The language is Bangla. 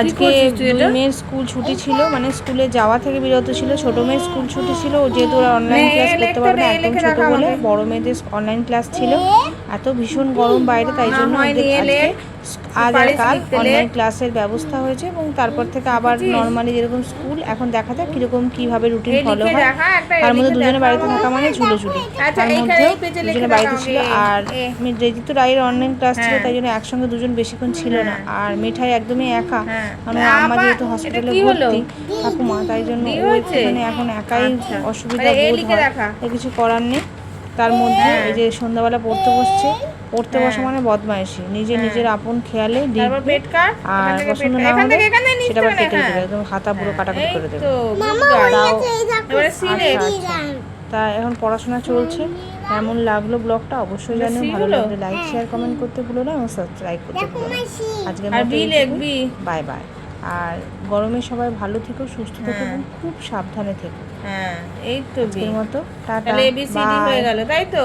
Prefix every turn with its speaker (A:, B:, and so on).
A: আজকে দুই মেয়ের স্কুল ছুটি ছিল, মানে স্কুলে যাওয়া থেকে বিরত ছিল। ছোটো মেয়ের স্কুল ছুটি ছিল, যেহেতু ওরা অনলাইন ক্লাস করতে পারবে না, একদম ছোটো বলে। বড় মেয়েদের অনলাইন ক্লাস ছিল। এত ভীষণ গরম বাইরে, তাই জন্য আজকে আজ আর কাল অনলাইন ক্লাসের ব্যবস্থা হয়েছে, এবং তারপর থেকে আবার নর্মালি যেরকম স্কুল, এখন দেখা যাক কীরকম কীভাবে রুটিন ফলো হয়। তার মধ্যে দুজনে বাড়িতে থাকা মানে ঝুলোঝুলি, তার মধ্যেও দুজনে বাড়িতে ছিল। আর যেহেতু রায়ের অনলাইন ক্লাস ছিল, তাই জন্য একসঙ্গে দুজন বেশিক্ষণ ছিল না। আর মিঠাই একদমই একা, মানে আম্মা যেহেতু হসপিটালে ভর্তি ঠাকুমা, তাই জন্য ও একটুখানি এখন একাই অসুবিধা বোধ হয়, কিছু করার নেই। তার মধ্যে এই যে সন্ধ্যাবেলা পড়তে বসছে, পড়তে বসা মানে বদমাইশি, নিজের আপন খেয়ালে লিখবে, আর পছন্দ না হলে সেটা আবার কেটে দেবে, একদম খাতা পুরো কাটাকুটি করে দেবে। তা এখন পড়াশোনা চলছে। কেমন লাগলো ব্লগটা অবশ্যই জানিও, ভালো লাগলে লাইক শেয়ার কমেন্ট করতে ভুলো না, এবং সাবস্ক্রাইব করতে ভুলো না। আজকের মতো বাই বাই। আর গরমে সবাই ভালো থেকো, সুস্থ থেকো, এবং খুব সাবধানে থেকো।
B: এই তো
A: আজকের মতো টাটা,
B: তাহলে এবিসিডি হয়ে গেল, তাই তো।